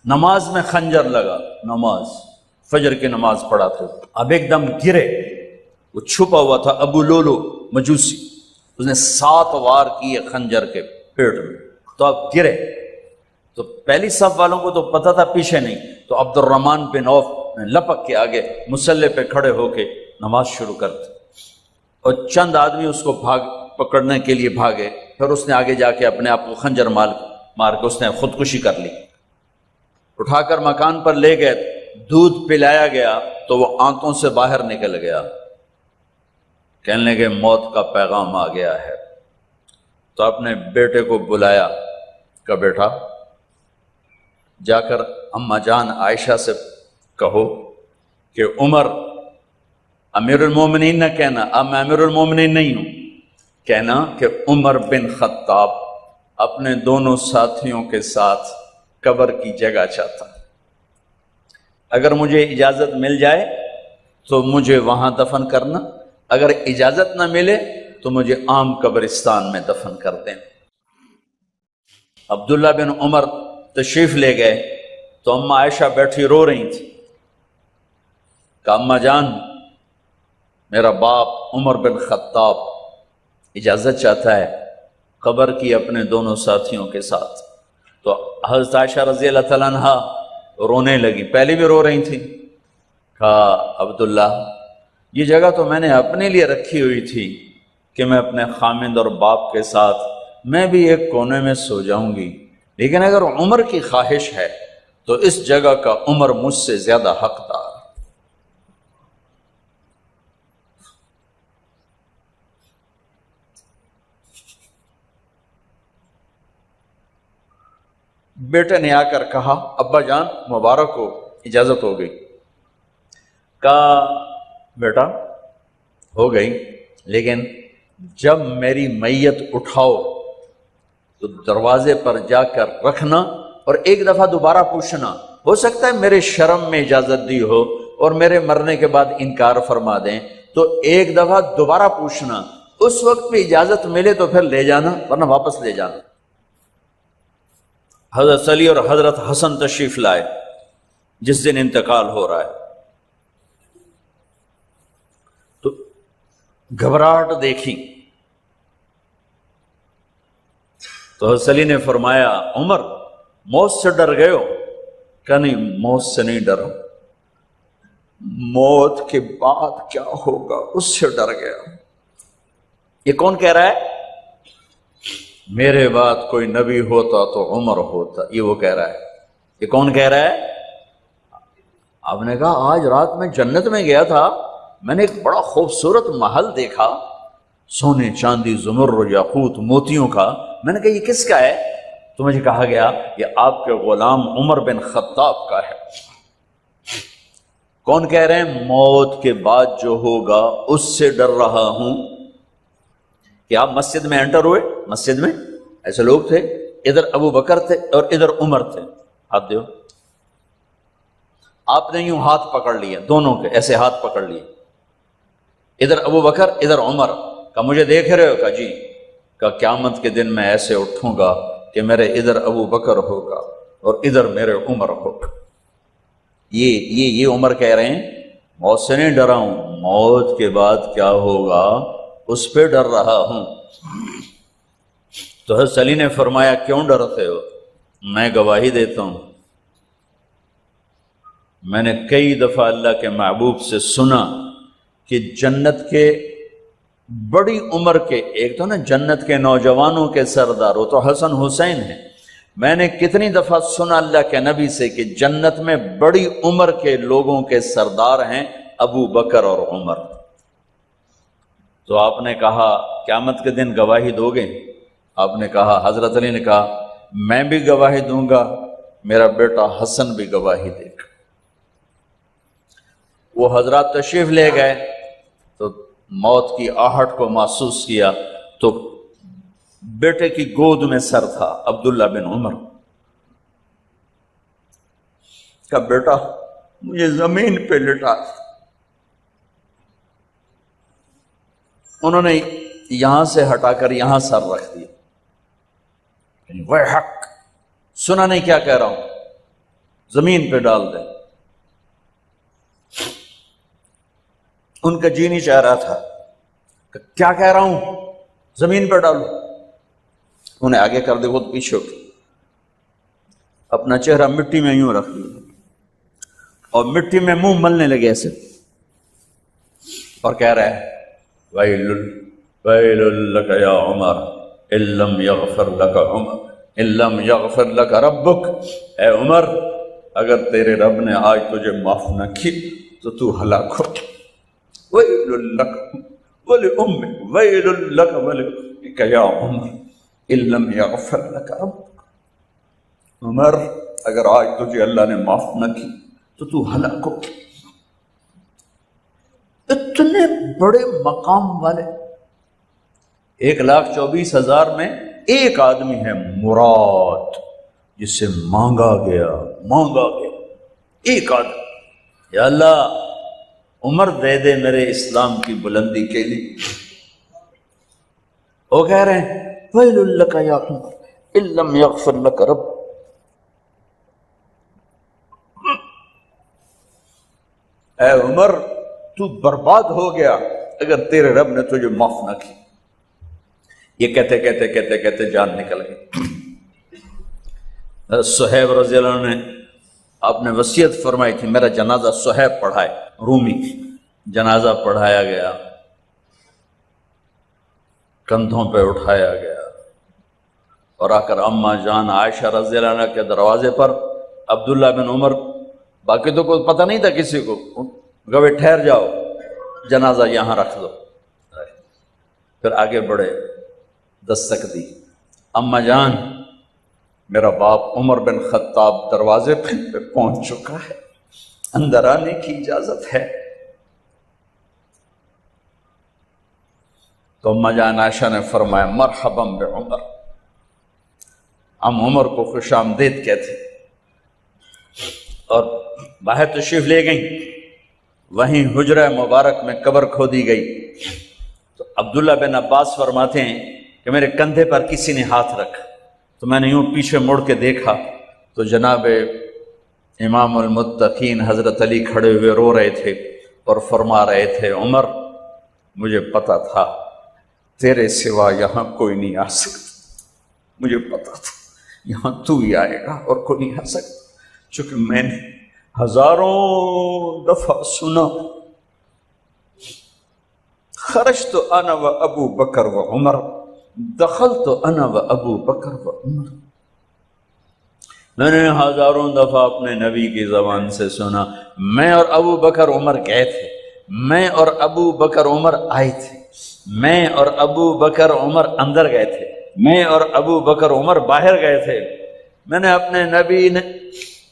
نماز میں خنجر لگا، نماز فجر کی نماز پڑھا تھا، اب ایک دم گرے، وہ چھپا ہوا تھا ابو لولو مجوسی، اس نے 7 وار کیے خنجر کے پیٹ میں، تو اب گرے، تو پہلی صف والوں کو تو پتہ تھا پیچھے نہیں، تو عبد الرحمن بن عوف نے لپک کے آگے مصلی پہ کھڑے ہو کے نماز شروع کر دی، اور چند آدمی اس کو پکڑنے کے لیے بھاگے، پھر اس نے آگے جا کے اپنے آپ کو خنجر مار کے اس نے خودکشی کر لی، اٹھا کر مکان پر لے گئے، دودھ پلایا گیا تو وہ آنتوں سے باہر نکل گیا، کہنے لگے موت کا پیغام آ گیا ہے، تو اپنے بیٹے کو بلایا کہ بیٹا جا کر اماں جان عائشہ سے کہو کہ عمر امیر المومنین نہ کہنا، اب میں امیر المومنین نہیں ہوں، کہنا کہ عمر بن خطاب اپنے دونوں ساتھیوں کے ساتھ قبر کی جگہ چاہتا، اگر مجھے اجازت مل جائے تو مجھے وہاں دفن کرنا، اگر اجازت نہ ملے تو مجھے عام قبرستان میں دفن کر دیں۔ عبداللہ بن عمر تشریف لے گئے تو اماں عائشہ بیٹھی رو رہی تھی، کہ اماں جان میرا باپ عمر بن خطاب اجازت چاہتا ہے قبر کی اپنے دونوں ساتھیوں کے ساتھ، تو حضرت عائشہ رضی اللہ تعالیٰ عنہ رونے لگی، پہلے بھی رو رہی تھی، کہا عبداللہ یہ جگہ تو میں نے اپنے لیے رکھی ہوئی تھی کہ میں اپنے خامند اور باپ کے ساتھ میں بھی ایک کونے میں سو جاؤں گی، لیکن اگر عمر کی خواہش ہے تو اس جگہ کا عمر مجھ سے زیادہ حقدار۔ بیٹے نے آ کر کہا ابا جان مبارک ہو، اجازت ہو گئی، کہا بیٹا ہو گئی، لیکن جب میری میت اٹھاؤ تو دروازے پر جا کر رکھنا اور ایک دفعہ دوبارہ پوچھنا، ہو سکتا ہے میرے شرم میں اجازت دی ہو اور میرے مرنے کے بعد انکار فرما دیں، تو ایک دفعہ دوبارہ پوچھنا، اس وقت بھی اجازت ملے تو پھر لے جانا ورنہ واپس لے جانا۔ حضرت علی اور حضرت حسن تشریف لائے جس دن انتقال ہو رہا ہے، تو گھبراہٹ دیکھی تو حضرت علی نے فرمایا عمر موت سے ڈر گئے ہو؟ کہ نہیں موت سے نہیں ڈرا، موت کے بعد کیا ہوگا اس سے ڈر گیا۔ یہ کون کہہ رہا ہے؟ میرے بعد کوئی نبی ہوتا تو عمر ہوتا، یہ وہ کہہ رہا ہے۔ یہ کون کہہ رہا ہے؟ آپ نے کہا آج رات میں جنت میں گیا تھا، میں نے ایک بڑا خوبصورت محل دیکھا، سونے چاندی زمرد یاقوت موتیوں کا، میں نے کہا یہ کس کا ہے؟ تو مجھے کہا گیا یہ آپ کے غلام عمر بن خطاب کا ہے۔ کون کہہ رہے ہیں؟ موت کے بعد جو ہوگا اس سے ڈر رہا ہوں۔ کہ آپ مسجد میں انٹر ہوئے، مسجد میں ایسے لوگ تھے، ادھر ابو بکر تھے اور ادھر عمر تھے، ہاتھ دیو، آپ نے یوں ہاتھ پکڑ لیے، دونوں کے ایسے ہاتھ پکڑ لیے، ادھر ابو بکر ادھر عمر، کہ مجھے دیکھ رہے ہو؟ کہ جی، کہ قیامت کے دن میں ایسے اٹھوں گا کہ میرے ادھر ابو بکر ہوگا اور ادھر میرے عمر ہوگا۔ یہ عمر کہہ رہے ہیں موت سے نہیں ڈرا ہوں، موت کے بعد کیا ہوگا اس پہ ڈر رہا ہوں۔ تو حضرت علی نے فرمایا کیوں ڈرتے ہو؟ میں گواہی دیتا ہوں، میں نے کئی دفعہ اللہ کے محبوب سے سنا کہ جنت کے بڑی عمر کے، ایک تو نا جنت کے نوجوانوں کے سردار وہ تو حسن حسین ہیں، میں نے کتنی دفعہ سنا اللہ کے نبی سے کہ جنت میں بڑی عمر کے لوگوں کے سردار ہیں ابو بکر اور عمر۔ تو آپ نے کہا قیامت کے دن گواہی دو گے؟ آپ نے کہا، حضرت علی نے کہا میں بھی گواہی دوں گا، میرا بیٹا حسن بھی گواہی دے گا۔ وہ حضرات تشریف لے گئے تو موت کی آہٹ کو محسوس کیا تو بیٹے کی گود میں سر تھا عبداللہ بن عمر کا، بیٹا مجھے زمین پہ لٹا۔ انہوں نے یہاں سے ہٹا کر یہاں سر رکھ دیا، وہ حق سنا نہیں کیا کہہ رہا ہوں، زمین پہ ڈال دیں۔ ان کا جی نہیں چاہ رہا تھا کہ کیا کہہ رہا ہوں، زمین پہ ڈالو۔ انہیں آگے کر دے، خود پیچھے اٹھ، اپنا چہرہ مٹی میں یوں رکھ لیا اور مٹی میں منہ ملنے لگے ایسے، اور کہہ رہا ہے ویل ویل لک یا عمر ان لم یغفر لک عمر ان لم یغفر لک ربک، اے عمر اگر تیرے رب نے آج تجھے معاف نہ کی تو ہلاک ہو۔ ویل لک ولأمک ویل لک ولأمک یا عمر ان لم یغفر لک ربک، عمر اگر آج تجھے اللہ نے معاف نہ کی تو ہلاک ہو۔ اتنے بڑے مقام والے 1,24,000 میں ایک آدمی ہے مراد، جسے مانگا گیا ایک آدمی، یا اللہ عمر دے دے میرے اسلام کی بلندی کے لیے۔ وہ کہہ رہے ہیں ویل لک یا عمر ان لم یغفر لک رب، اے عمر تو برباد ہو گیا اگر تیرے رب نے تجھے معاف نہ کی۔ یہ کہتے کہتے کہتے کہتے جان نکل گئی۔ صہیب رضی اللہ عنہ نے آپ نے وصیت فرمائی تھی میرا جنازہ صہیب پڑھائے، رومی، جنازہ پڑھایا گیا، کندھوں پہ اٹھایا گیا، اور آ کر اماں جان عائشہ رضی اللہ عنہ کے دروازے پر عبداللہ بن عمر، باقی تو کوئی پتہ نہیں تھا کسی کو، گوے ٹھہر جاؤ جنازہ یہاں رکھ دو۔ پھر آگے بڑھے، دستک دی، اماں جان میرا باپ عمر بن خطاب دروازے پہ پہنچ چکا ہے، اندر آنے کی اجازت ہے۔ تو اماں جان عائشہ نے فرمایا مرحبا بعمر، ہم عمر کو خوش آمدید کہتے، اور باہر تشریف لے گئیں۔ وہیں حجرہ مبارک میں قبر کھودی گئی تو عبداللہ بن عباس فرماتے ہیں کہ میرے کندھے پر کسی نے ہاتھ رکھا تو میں نے یوں پیچھے مڑ کے دیکھا تو جناب امام المتقین حضرت علی کھڑے ہوئے رو رہے تھے اور فرما رہے تھے عمر مجھے پتا تھا تیرے سوا یہاں کوئی نہیں آ سکتا، مجھے پتا تھا یہاں تو ہی آئے گا اور کوئی نہیں آ سکتا، چونکہ میں نے ہزاروں دفعہ سنا خرجت انا و ابو بکر و عمر دخلت انا و ابو بکر و عمر، میں نے ہزاروں دفعہ اپنے نبی کی زبان سے سنا میں اور ابو بکر عمر گئے تھے، میں اور ابو بکر عمر آئے تھے، میں اور ابو بکر عمر اندر گئے تھے، میں اور ابو بکر عمر باہر گئے تھے، میں نے اپنے نبی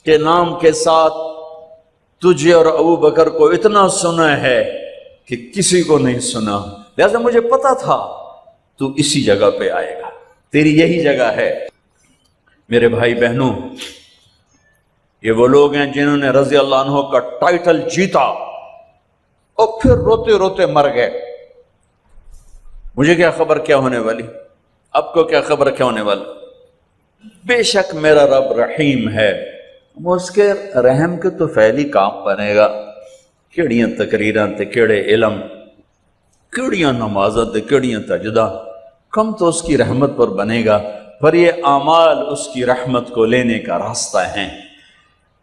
کے نام کے ساتھ تجھے اور ابو بکر کو اتنا سنا ہے کہ کسی کو نہیں سنا، لہذا مجھے پتا تھا تو اسی جگہ پہ آئے گا، تیری یہی جگہ ہے۔ میرے بھائی بہنوں، یہ وہ لوگ ہیں جنہوں نے رضی اللہ عنہ کا ٹائٹل جیتا اور پھر روتے روتے مر گئے۔ مجھے کیا خبر کیا ہونے والی، اب کو کیا خبر کیا ہونے والا، بے شک میرا رب رحیم ہے، وہ اس کے رحم کے تو فعلی کام بنے گا، کیڑیاں تقریراں تے کیڑے علم، کیڑیاں نمازاں تے کیڑیاں تجدہ، کم تو اس کی رحمت پر بنے گا، پر یہ اعمال اس کی رحمت کو لینے کا راستہ ہیں۔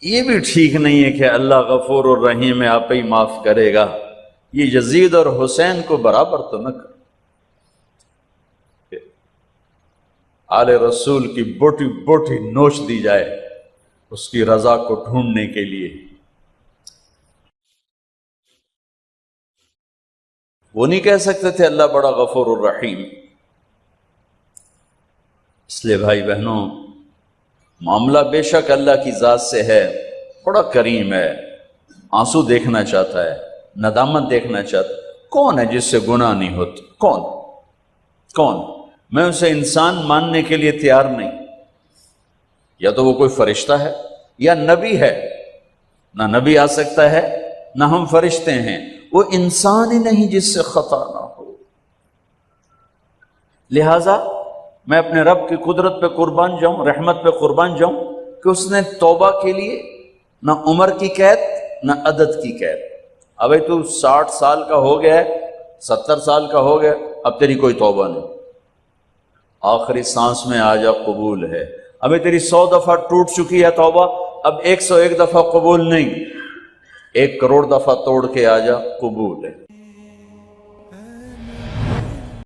یہ بھی ٹھیک نہیں ہے کہ اللہ غفور الرحیم ہے آپ ہی معاف کرے گا، یہ یزید اور حسین کو برابر تو نہ کر، آل رسول کی بوٹی بوٹی نوچ دی جائے اس کی رضا کو ڈھونڈنے کے لیے۔ وہ نہیں کہہ سکتے تھے اللہ بڑا غفور الرحیم۔ اس لیے بھائی بہنوں، معاملہ بے شک اللہ کی ذات سے ہے، بڑا کریم ہے، آنسو دیکھنا چاہتا ہے، ندامت دیکھنا چاہتا ہے۔ کون ہے جس سے گناہ نہیں ہوتی؟ کون؟ میں اسے انسان ماننے کے لیے تیار نہیں، یا تو وہ کوئی فرشتہ ہے یا نبی ہے، نہ نبی آ سکتا ہے نہ ہم فرشتے ہیں، وہ انسان ہی نہیں جس سے خطا نہ ہو۔ لہذا میں اپنے رب کی قدرت پہ قربان جاؤں، رحمت پہ قربان جاؤں کہ اس نے توبہ کے لیے نہ عمر کی قید نہ عدد کی قید. ابھی تو 60 سال کا ہو گیا ہے، 70 سال کا ہو گیا، اب تیری کوئی توبہ نہیں، آخری سانس میں آ جا قبول ہے. ابھی تیری 100 دفعہ ٹوٹ چکی ہے توبہ، اب 101 دفعہ قبول نہیں، 1 کروڑ دفعہ توڑ کے آ جا قبول ہے.